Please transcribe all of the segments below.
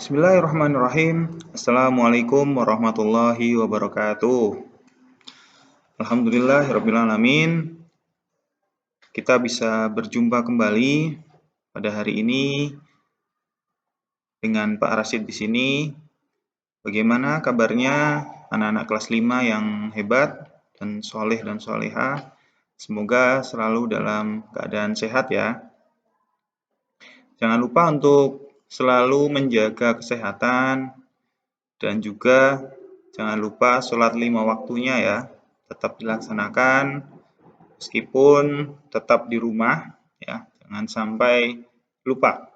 Bismillahirrahmanirrahim. Assalamualaikum warahmatullahi wabarakatuh. Alhamdulillahirrabbilalamin. Kita bisa berjumpa kembali pada hari ini dengan Pak Rasid di sini. Bagaimana kabarnya anak-anak kelas 5 yang hebat dan soleh dan soleha? Semoga selalu dalam keadaan sehat ya. Jangan lupa untuk selalu menjaga kesehatan dan juga jangan lupa sholat 5 waktunya ya. Tetap dilaksanakan meskipun tetap di rumah ya. Jangan sampai lupa.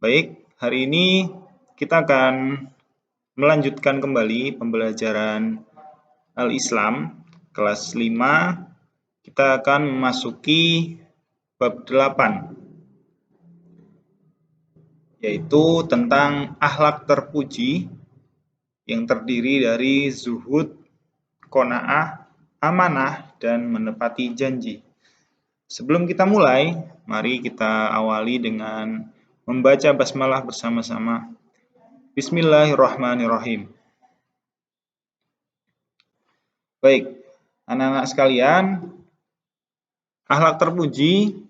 Baik, hari ini kita akan melanjutkan kembali pembelajaran Al-Islam kelas 5. Kita akan memasuki bab 8. Yaitu tentang akhlak terpuji yang terdiri dari zuhud, qanaah, amanah, dan menepati janji. Sebelum kita mulai, mari kita awali dengan membaca basmalah bersama-sama. Bismillahirrahmanirrahim. Baik, anak-anak sekalian, akhlak terpuji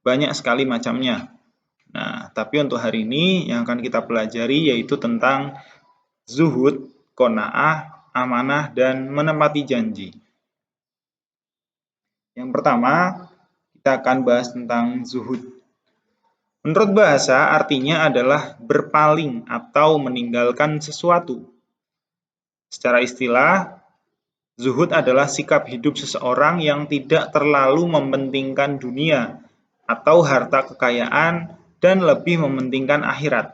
banyak sekali macamnya. Nah, tapi untuk hari ini yang akan kita pelajari yaitu tentang zuhud, qanaah, amanah, dan menepati janji. Yang pertama, kita akan bahas tentang zuhud. Menurut bahasa, artinya adalah berpaling atau meninggalkan sesuatu. Secara istilah, zuhud adalah sikap hidup seseorang yang tidak terlalu mementingkan dunia atau harta kekayaan dan lebih mementingkan akhirat.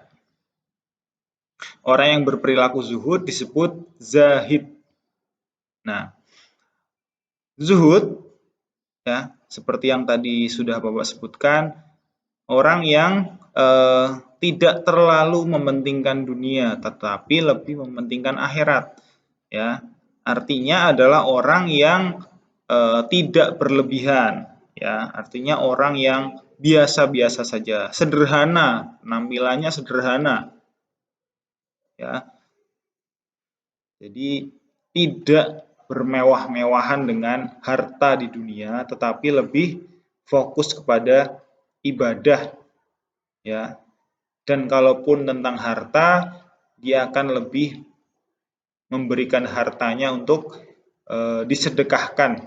Orang yang berperilaku zuhud disebut zahid. Nah, zuhud ya, seperti yang tadi sudah Bapak sebutkan, orang yang tidak terlalu mementingkan dunia, tetapi lebih mementingkan akhirat. Ya, artinya adalah orang yang tidak berlebihan. Ya, artinya orang yang biasa-biasa saja, sederhana, penampilannya sederhana. Ya, jadi tidak bermewah-mewahan dengan harta di dunia, tetapi lebih fokus kepada ibadah, ya. Dan kalaupun tentang harta, dia akan lebih memberikan hartanya untuk disedekahkan,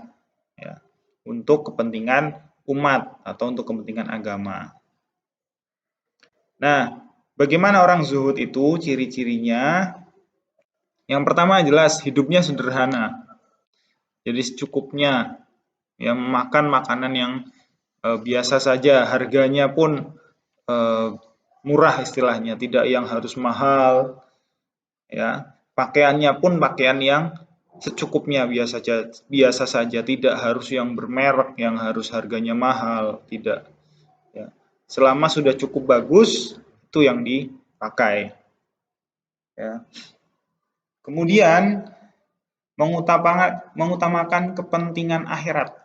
ya, untuk kepentingan umat atau untuk kepentingan agama. Nah, bagaimana orang zuhud itu? Ciri-cirinya, yang pertama jelas hidupnya sederhana. Jadi secukupnya, ya, makan makanan yang biasa saja, harganya pun murah istilahnya, tidak yang harus mahal, ya. Pakaiannya pun pakaian yang secukupnya, biasa saja, tidak harus yang bermerek, yang harus harganya mahal, tidak. Ya. Selama sudah cukup bagus, itu yang dipakai. Ya. Kemudian mengutamakan kepentingan akhirat.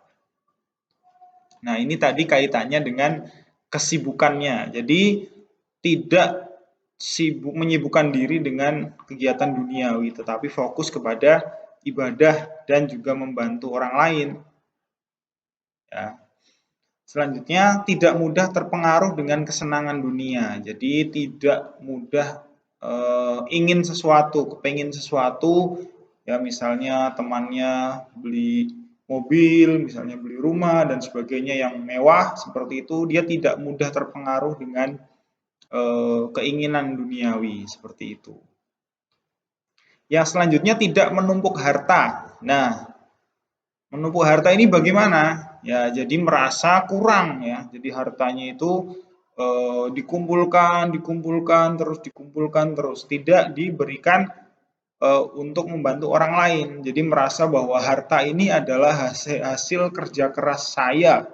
Nah, ini tadi kaitannya dengan kesibukannya. Jadi tidak menyibukkan diri dengan kegiatan duniawi, tetapi fokus kepada ibadah dan juga membantu orang lain. Ya. Selanjutnya, tidak mudah terpengaruh dengan kesenangan dunia. Jadi tidak mudah ingin sesuatu, kepengin sesuatu, ya, misalnya temannya beli mobil, misalnya beli rumah dan sebagainya yang mewah seperti itu, dia tidak mudah terpengaruh dengan keinginan duniawi seperti itu. Yang selanjutnya, tidak menumpuk harta. Nah, menumpuk harta ini bagaimana? Ya, jadi merasa kurang, ya. Jadi hartanya itu dikumpulkan terus, tidak diberikan untuk membantu orang lain. Jadi merasa bahwa harta ini adalah hasil kerja keras saya,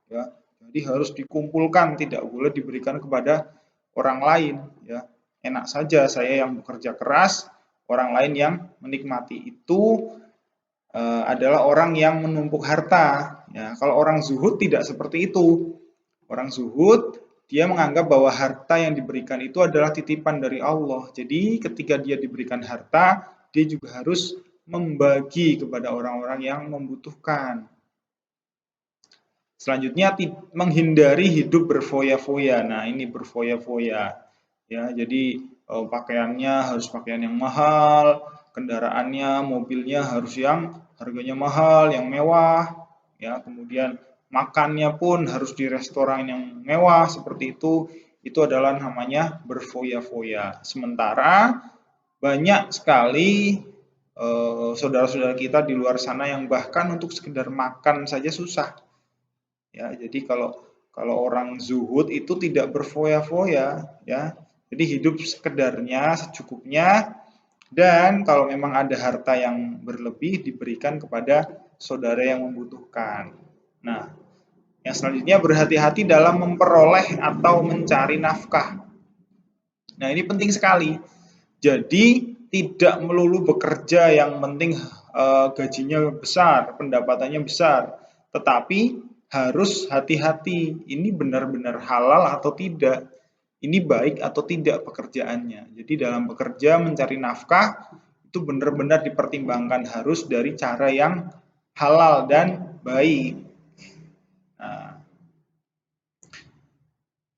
ya. Jadi harus dikumpulkan, tidak boleh diberikan kepada orang lain, ya. Enak saja saya yang bekerja keras, orang lain yang menikmati. Itu adalah orang yang menumpuk harta. Ya, kalau orang zuhud tidak seperti itu. Orang zuhud dia menganggap bahwa harta yang diberikan itu adalah titipan dari Allah. Jadi ketika dia diberikan harta, dia juga harus membagi kepada orang-orang yang membutuhkan. Selanjutnya menghindari hidup berfoya-foya. Nah, ini berfoya-foya. Ya, jadi pakaiannya harus pakaian yang mahal, kendaraannya, mobilnya harus yang harganya mahal, yang mewah, ya. Kemudian makannya pun harus di restoran yang mewah seperti itu. Itu adalah namanya berfoya-foya. Sementara banyak sekali saudara-saudara kita di luar sana yang bahkan untuk sekedar makan saja susah. Ya, jadi kalau orang zuhud itu tidak berfoya-foya, ya. Jadi hidup sekedarnya, secukupnya, dan kalau memang ada harta yang berlebih diberikan kepada saudara yang membutuhkan. Nah, yang selanjutnya berhati-hati dalam memperoleh atau mencari nafkah. Nah, ini penting sekali. Jadi tidak melulu bekerja yang penting gajinya besar, pendapatannya besar, tetapi harus hati-hati. Ini benar-benar halal atau tidak? Ini baik atau tidak pekerjaannya? Jadi dalam bekerja mencari nafkah itu benar-benar dipertimbangkan harus dari cara yang halal dan baik. Nah,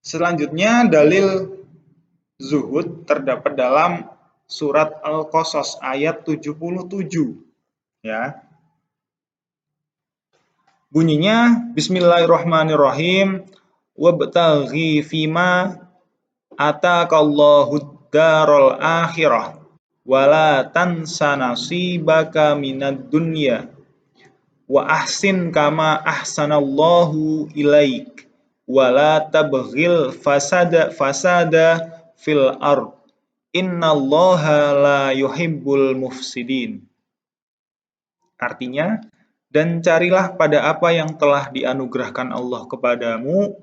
selanjutnya dalil zuhud terdapat dalam surat Al-Qasas ayat 77, ya. Bunyinya bismillahirrahmanirrahim wabtaghi fima ataqallahu darul akhirah wala tansa nasibaka minad dunya wa ahsin kama ahsanallahu ilaik wala tabghil fasada fil ard innallaha la yuhibbul mufsidin. Artinya, dan carilah pada apa yang telah dianugerahkan Allah kepadamu,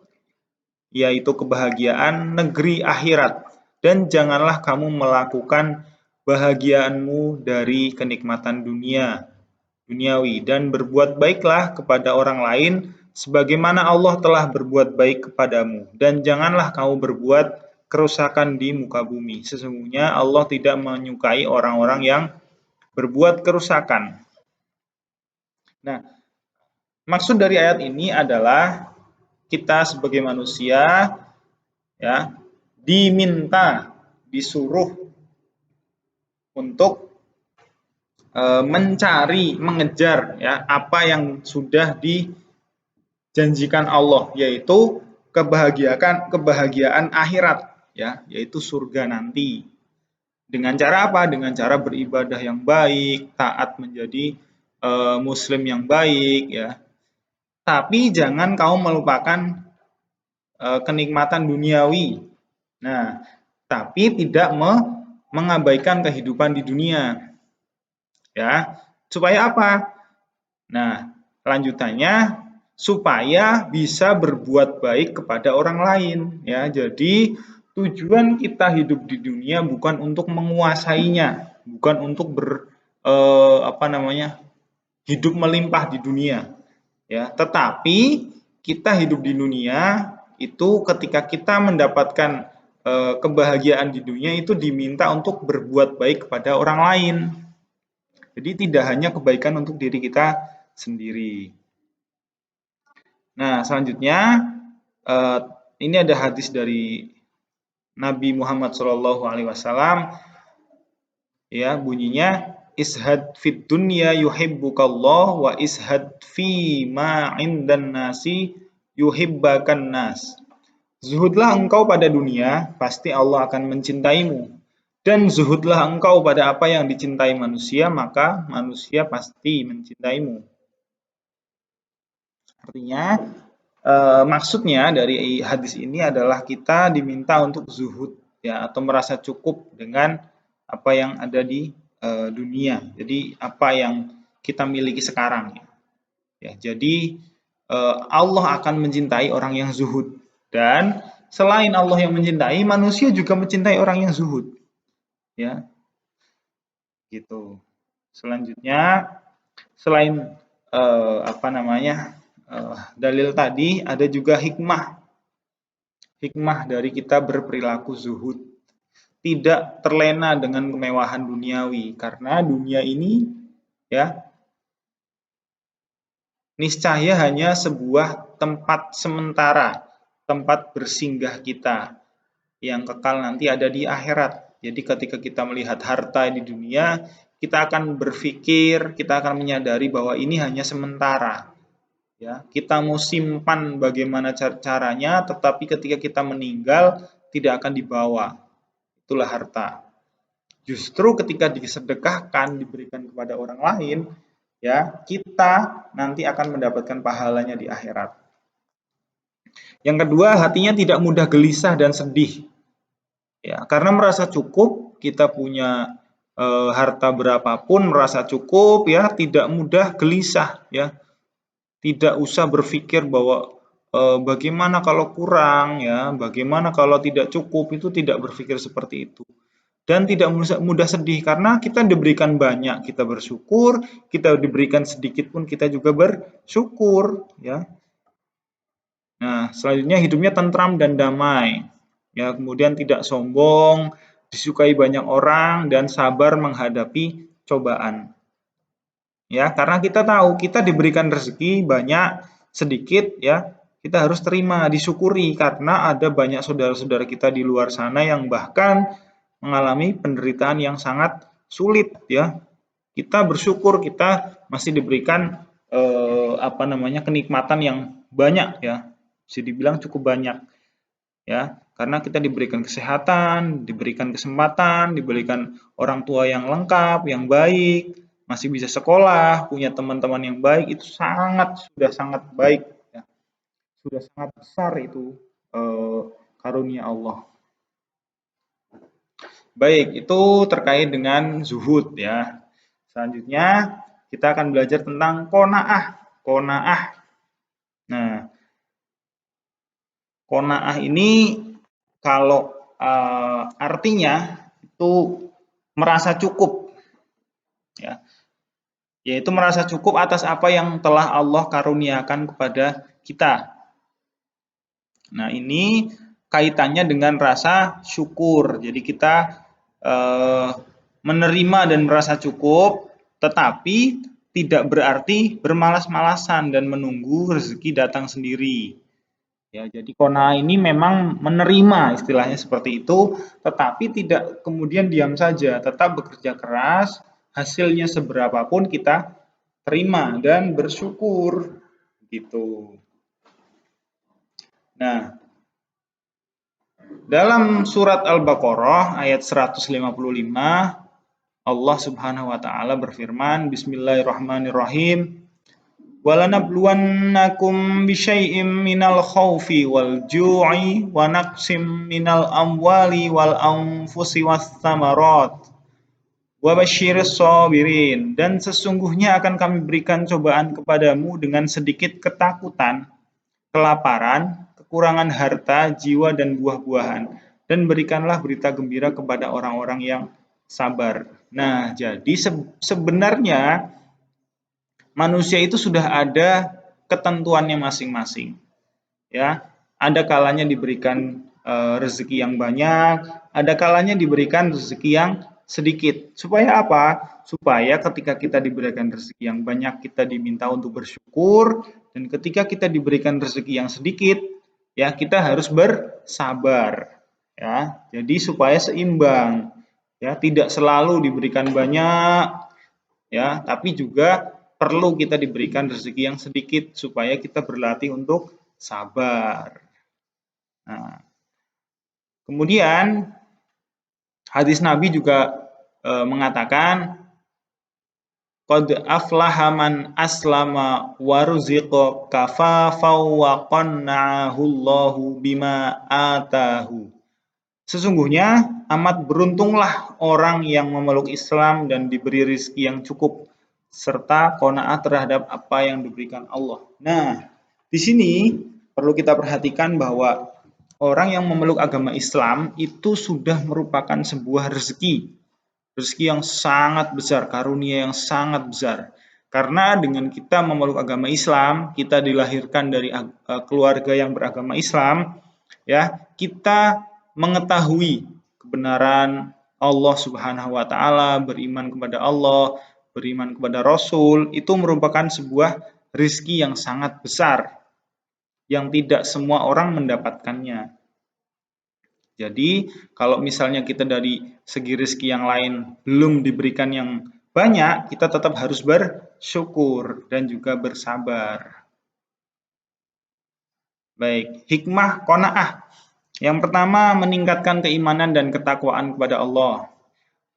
yaitu kebahagiaan negeri akhirat, dan janganlah kamu melakukan bahagiaanmu dari kenikmatan duniawi, dan berbuat baiklah kepada orang lain sebagaimana Allah telah berbuat baik kepadamu, dan janganlah kamu berbuat kerusakan di muka bumi. Sesungguhnya Allah tidak menyukai orang-orang yang berbuat kerusakan. Nah, maksud dari ayat ini adalah kita sebagai manusia, ya, diminta, disuruh untuk mencari, mengejar, ya, apa yang sudah dijanjikan Allah, yaitu kebahagiaan akhirat, ya, yaitu surga nanti. Dengan cara apa? Dengan cara beribadah yang baik, taat menjadi muslim yang baik, ya. Tapi jangan kau melupakan kenikmatan duniawi. Nah, tapi tidak mengabaikan kehidupan di dunia. Ya, supaya apa? Nah, lanjutannya supaya bisa berbuat baik kepada orang lain, ya. Jadi tujuan kita hidup di dunia bukan untuk menguasainya, bukan untuk hidup melimpah di dunia, ya. Tetapi kita hidup di dunia itu ketika kita mendapatkan kebahagiaan di dunia itu diminta untuk berbuat baik kepada orang lain. Jadi tidak hanya kebaikan untuk diri kita sendiri. Nah, selanjutnya ini ada hadis dari Nabi Muhammad SAW, ya, bunyinya ishad fid dunya yuhibbukallah wa ishad fi ma indan nasi yuhibbakan nas. Zuhudlah engkau pada dunia, pasti Allah akan mencintaimu. Dan zuhudlah engkau pada apa yang dicintai manusia, maka manusia pasti mencintaimu. Artinya, maksudnya dari hadis ini adalah kita diminta untuk zuhud, ya, atau merasa cukup dengan apa yang ada di dunia. Jadi apa yang kita miliki sekarang, ya. Jadi Allah akan mencintai orang yang zuhud, dan selain Allah yang mencintai, manusia juga mencintai orang yang zuhud, ya, gitu. Selanjutnya, selain dalil tadi, ada juga hikmah hikmah dari kita berperilaku zuhud. Tidak terlena dengan kemewahan duniawi, karena dunia ini ya niscaya hanya sebuah tempat sementara, tempat bersinggah kita yang kekal nanti ada di akhirat. Jadi ketika kita melihat harta di dunia, kita akan berpikir, kita akan menyadari bahwa ini hanya sementara. Ya, kita mau simpan bagaimana caranya, tetapi ketika kita meninggal tidak akan dibawa. Itulah harta. Justru ketika disedekahkan, diberikan kepada orang lain, ya, kita nanti akan mendapatkan pahalanya di akhirat. Yang kedua, hatinya tidak mudah gelisah dan sedih. Ya, karena merasa cukup, kita punya harta berapapun merasa cukup, ya, tidak mudah gelisah, ya. Tidak usah berpikir bahwa bagaimana kalau kurang, ya, bagaimana kalau tidak cukup, itu tidak berpikir seperti itu. Dan tidak mudah sedih karena kita diberikan banyak, kita bersyukur, kita diberikan sedikit pun kita juga bersyukur, ya. Nah, selanjutnya hidupnya tentram dan damai. Ya, kemudian tidak sombong, disukai banyak orang dan sabar menghadapi cobaan. Ya, karena kita tahu kita diberikan rezeki banyak, sedikit, ya, kita harus terima, disyukuri karena ada banyak saudara-saudara kita di luar sana yang bahkan mengalami penderitaan yang sangat sulit, ya. Kita bersyukur kita masih diberikan kenikmatan yang banyak, ya. Bisa dibilang cukup banyak, ya. Karena kita diberikan kesehatan, diberikan kesempatan, diberikan orang tua yang lengkap, yang baik, masih bisa sekolah, punya teman-teman yang baik, itu sudah sangat baik, ya. Sudah sangat besar itu karunia Allah. Baik, itu terkait dengan zuhud, ya. Selanjutnya kita akan belajar tentang qanaah. Qanaah. Nah, qanaah ini kalau artinya itu merasa cukup, ya. Yaitu merasa cukup atas apa yang telah Allah karuniakan kepada kita. Nah, ini kaitannya dengan rasa syukur. Jadi kita menerima dan merasa cukup, tetapi tidak berarti bermalas-malasan dan menunggu rezeki datang sendiri. Ya, jadi qanaah ini memang menerima, istilahnya seperti itu, tetapi tidak kemudian diam saja, tetap bekerja keras, hasilnya seberapapun kita terima dan bersyukur, gitu. Nah, dalam surat Al-Baqarah ayat 155, Allah Subhanahu wa taala berfirman, Bismillahirrahmanirrahim. Walanabluwannakum bisyai'im minal khaufi wal ju'i wa naqsim minal amwali wal anfusi was thamarat wa basyiris sabirin. Dan sesungguhnya akan kami berikan cobaan kepadamu dengan sedikit ketakutan, kelaparan, kekurangan harta, jiwa dan buah-buahan, dan berikanlah berita gembira kepada orang-orang yang sabar. Nah, jadi sebenarnya manusia itu sudah ada ketentuannya masing-masing. Ya, ada kalanya diberikan rezeki yang banyak, ada kalanya diberikan rezeki yang sedikit. Supaya apa? Supaya ketika kita diberikan rezeki yang banyak, kita diminta untuk bersyukur, dan ketika kita diberikan rezeki yang sedikit, ya kita harus bersabar. Ya, jadi supaya seimbang. Ya, tidak selalu diberikan banyak, ya, tapi juga perlu kita diberikan rezeki yang sedikit supaya kita berlatih untuk sabar. Nah, kemudian hadis Nabi juga mengatakan qad aflaha man aslama wa ruziqa kafafa wa qanna'ahu Allahu bima atahu. Sesungguhnya amat beruntunglah orang yang memeluk Islam dan diberi rezeki yang cukup serta qanaah terhadap apa yang diberikan Allah. Nah, di sini perlu kita perhatikan bahwa orang yang memeluk agama Islam itu sudah merupakan sebuah rezeki yang sangat besar, karunia yang sangat besar. Karena dengan kita memeluk agama Islam, kita dilahirkan dari keluarga yang beragama Islam, ya, kita mengetahui kebenaran Allah Subhanahu wa taala, beriman kepada Allah, beriman kepada Rasul, itu merupakan sebuah rizki yang sangat besar yang tidak semua orang mendapatkannya. Jadi, kalau misalnya kita dari segi rezeki yang lain belum diberikan yang banyak, kita tetap harus bersyukur dan juga bersabar. Baik, hikmah qanaah. Yang pertama, meningkatkan keimanan dan ketakwaan kepada Allah.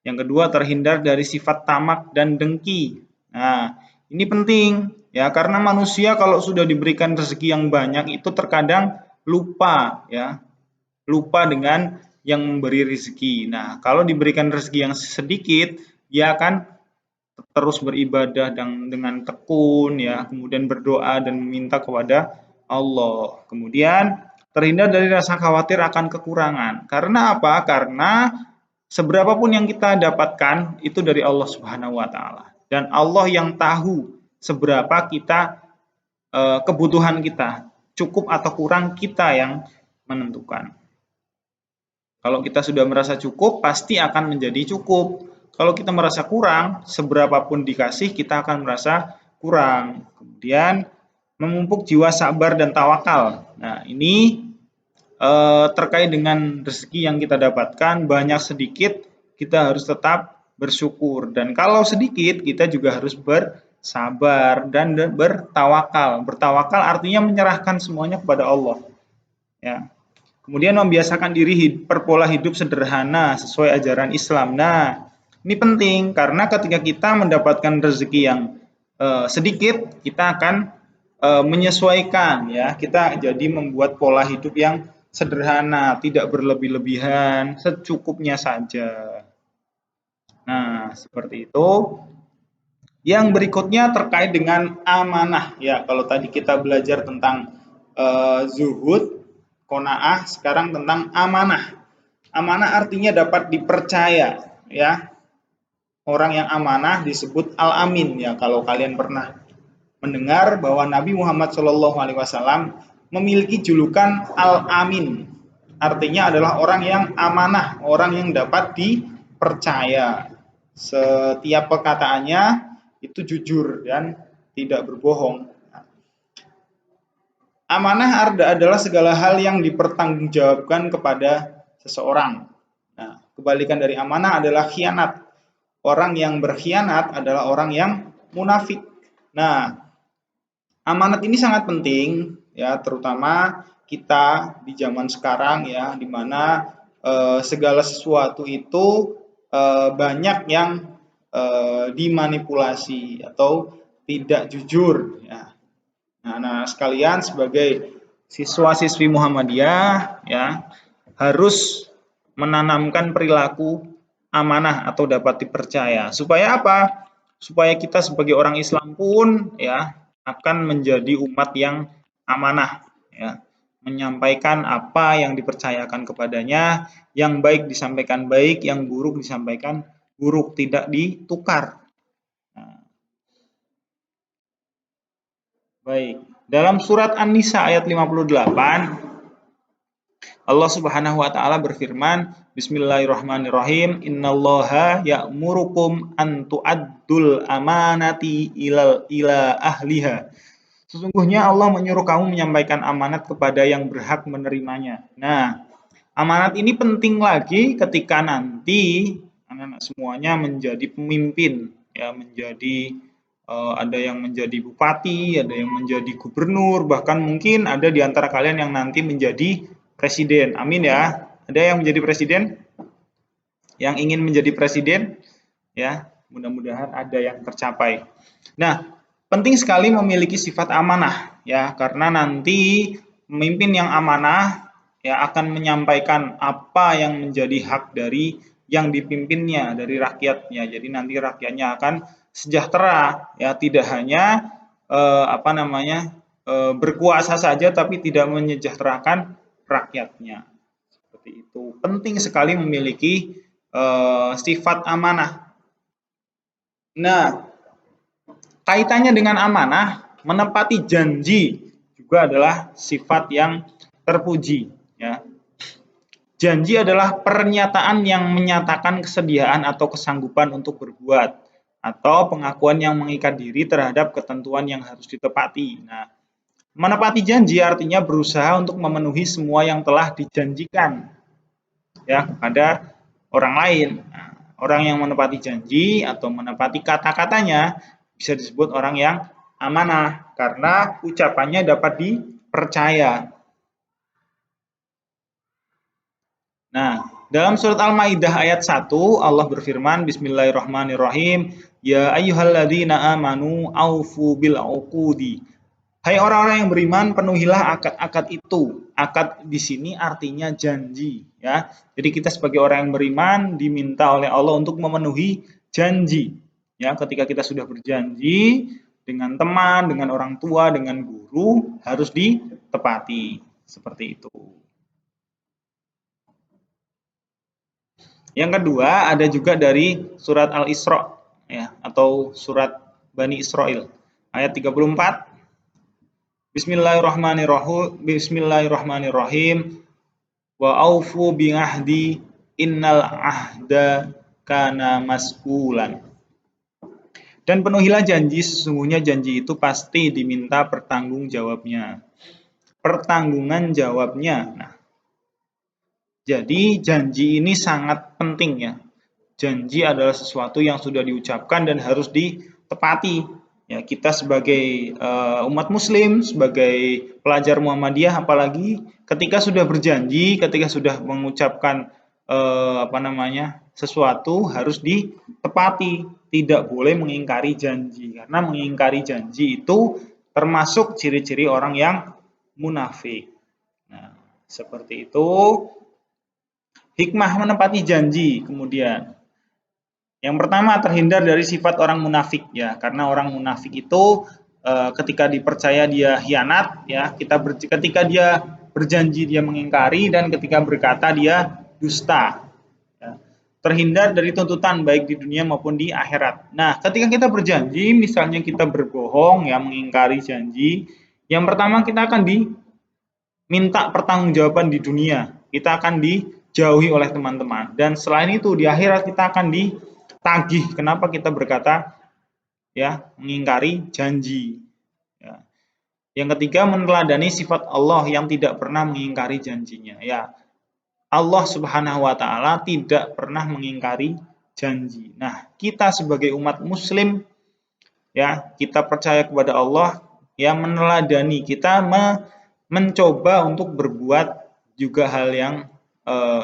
Yang kedua, terhindar dari sifat tamak dan dengki. Nah, ini penting ya, karena manusia kalau sudah diberikan rezeki yang banyak itu terkadang lupa ya, lupa dengan yang memberi rezeki. Nah, kalau diberikan rezeki yang sedikit, dia akan terus beribadah dengan tekun ya, kemudian berdoa dan meminta kepada Allah. Kemudian terhindar dari rasa khawatir akan kekurangan. Karena apa? Karena seberapa pun yang kita dapatkan itu dari Allah Subhanahu wa taala. Dan Allah yang tahu seberapa kita kebutuhan kita, cukup atau kurang kita yang menentukan. Kalau kita sudah merasa cukup, pasti akan menjadi cukup. Kalau kita merasa kurang, seberapapun dikasih, kita akan merasa kurang. Kemudian, memupuk jiwa sabar dan tawakal. Nah, ini terkait dengan rezeki yang kita dapatkan, banyak sedikit, kita harus tetap bersyukur. Dan kalau sedikit, kita juga harus bersabar dan bertawakal. Bertawakal artinya menyerahkan semuanya kepada Allah. Ya. Kemudian membiasakan diri berpola hidup sederhana sesuai ajaran Islam. Nah, ini penting karena ketika kita mendapatkan rezeki yang sedikit, kita akan menyesuaikan ya. Kita jadi membuat pola hidup yang sederhana, tidak berlebih-lebihan, secukupnya saja. Nah, seperti itu. Yang berikutnya terkait dengan amanah ya. Kalau tadi kita belajar tentang zuhud, qanaah, sekarang tentang amanah. Amanah artinya dapat dipercaya ya. Orang yang amanah disebut al-amin ya. Kalau kalian pernah mendengar bahwa Nabi Muhammad SAW memiliki julukan al-amin. Artinya adalah orang yang amanah, orang yang dapat dipercaya. Setiap perkataannya itu jujur dan tidak berbohong. Amanah adalah segala hal yang dipertanggungjawabkan kepada seseorang. Nah, kebalikan dari amanah adalah khianat. Orang yang berkhianat adalah orang yang munafik. Nah, amanat ini sangat penting ya, terutama kita di zaman sekarang ya, di mana segala sesuatu itu banyak yang dimanipulasi atau tidak jujur ya. Nah, sekalian sebagai siswa-siswi Muhammadiyah ya harus menanamkan perilaku amanah atau dapat dipercaya. Supaya apa? Supaya kita sebagai orang Islam pun ya akan menjadi umat yang amanah ya. Menyampaikan apa yang dipercayakan kepadanya, yang baik disampaikan baik, yang buruk disampaikan buruk, tidak ditukar. Baik, dalam surat An-Nisa ayat 58 Allah Subhanahu wa taala berfirman, Bismillahirrahmanirrahim, Innallaha ya'murukum an tu'addul amanati ila ahliha. Sesungguhnya Allah menyuruh kamu menyampaikan amanat kepada yang berhak menerimanya. Nah, amanat ini penting lagi ketika nanti anak-anak semuanya menjadi pemimpin, ya menjadi ada yang menjadi bupati, ada yang menjadi gubernur, bahkan mungkin ada di antara kalian yang nanti menjadi presiden. Amin ya. Ada yang menjadi presiden? Yang ingin menjadi presiden? Ya, mudah-mudahan ada yang tercapai. Nah, penting sekali memiliki sifat amanah ya, karena nanti pemimpin yang amanah ya akan menyampaikan apa yang menjadi hak dari yang dipimpinnya, dari rakyatnya. Jadi nanti rakyatnya akan sejahtera ya, tidak hanya berkuasa saja tapi tidak menyejahterakan rakyatnya. Seperti itu. Penting sekali memiliki sifat amanah. Nah, kaitannya dengan amanah, menepati janji juga adalah sifat yang terpuji ya. Janji adalah pernyataan yang menyatakan kesediaan atau kesanggupan untuk berbuat, atau pengakuan yang mengikat diri terhadap ketentuan yang harus ditepati. Nah, menepati janji artinya berusaha untuk memenuhi semua yang telah dijanjikan ya kepada orang lain. Nah, orang yang menepati janji atau menepati kata-katanya bisa disebut orang yang amanah karena ucapannya dapat dipercaya. Nah, dalam surat Al-Maidah ayat 1 Allah berfirman Bismillahirrahmanirrahim, ya ayyuhalladzina amanu aufu bil uqudi. Hai orang-orang yang beriman, penuhilah akad-akad itu. Akad di sini artinya janji, ya. Jadi kita sebagai orang yang beriman diminta oleh Allah untuk memenuhi janji. Ya, ketika kita sudah berjanji dengan teman, dengan orang tua, dengan guru harus ditepati. Seperti itu. Yang kedua ada juga dari surat Al-Isra ya atau surat Bani Israil ayat 34. Bismillahirrahmanirrahim. Wa aufu bi ahdi innal ahda kana mas'ulan. Dan penuhilah janji, sesungguhnya janji itu pasti diminta pertanggungjawabnya. Pertanggungan jawabnya. Nah, jadi janji ini sangat penting ya. Janji adalah sesuatu yang sudah diucapkan dan harus ditepati. Ya, kita sebagai umat muslim, sebagai pelajar Muhammadiyah apalagi ketika sudah berjanji, ketika sudah mengucapkan sesuatu harus ditepati, tidak boleh mengingkari janji karena mengingkari janji itu termasuk ciri-ciri orang yang munafik. Nah, seperti itu. Hikmah menepati janji kemudian. Yang pertama terhindar dari sifat orang munafik ya, karena orang munafik itu ketika dipercaya dia khianat ya, ketika dia berjanji dia mengingkari dan ketika berkata dia dusta. Ya. Terhindar dari tuntutan baik di dunia maupun di akhirat. Nah, ketika kita berjanji, misalnya kita berbohong ya, mengingkari janji, yang pertama kita akan diminta pertanggungjawaban di dunia. Kita akan dijauhi oleh teman-teman dan selain itu di akhirat kita akan ditagih kenapa kita berkata ya mengingkari janji ya. Yang ketiga meneladani sifat Allah yang tidak pernah mengingkari janjinya ya. Allah Subhanahu wa taala tidak pernah mengingkari janji. Nah, kita sebagai umat muslim ya, kita percaya kepada Allah ya, meneladani, kita mencoba untuk berbuat juga hal yang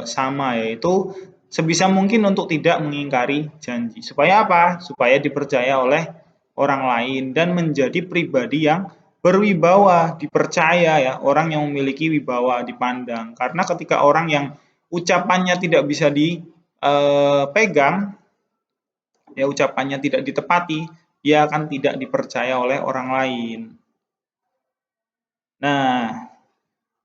sama, yaitu sebisa mungkin untuk tidak mengingkari janji. Supaya apa? Supaya dipercaya oleh orang lain dan menjadi pribadi yang berwibawa, dipercaya ya, orang yang memiliki wibawa, dipandang. Karena ketika orang yang ucapannya tidak bisa dipegang, ya ucapannya tidak ditepati, dia akan tidak dipercaya oleh orang lain. Nah,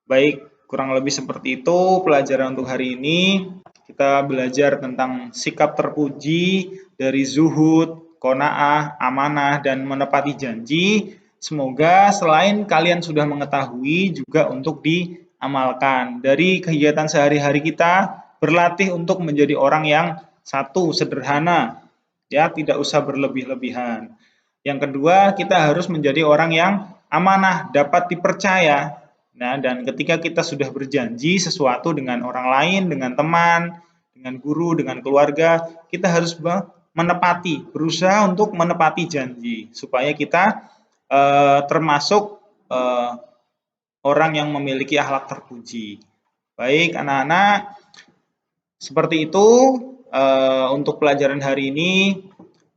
baik, kurang lebih seperti itu pelajaran untuk hari ini. Kita belajar tentang sikap terpuji dari zuhud, qanaah, amanah, dan menepati janji. Semoga selain kalian sudah mengetahui juga untuk diamalkan. Dari kegiatan sehari-hari kita, berlatih untuk menjadi orang yang satu, sederhana, ya tidak usah berlebih-lebihan. Yang kedua, kita harus menjadi orang yang amanah, dapat dipercaya. Nah, dan ketika kita sudah berjanji sesuatu dengan orang lain, dengan teman, dengan guru, dengan keluarga, kita harus menepati, berusaha untuk menepati janji supaya kita termasuk orang yang memiliki akhlak terpuji. Baik, anak-anak, seperti itu untuk pelajaran hari ini.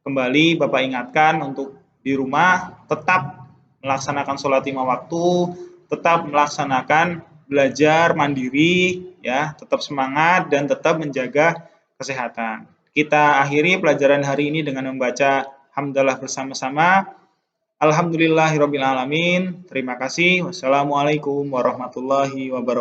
Kembali Bapak ingatkan untuk di rumah tetap melaksanakan sholat 5 waktu, tetap melaksanakan belajar mandiri, ya, tetap semangat dan tetap menjaga kesehatan. Kita akhiri pelajaran hari ini dengan membaca hamdalah bersama-sama. Alhamdulillahirabbil alamin. Terima kasih. Wassalamualaikum warahmatullahi wabarakatuh.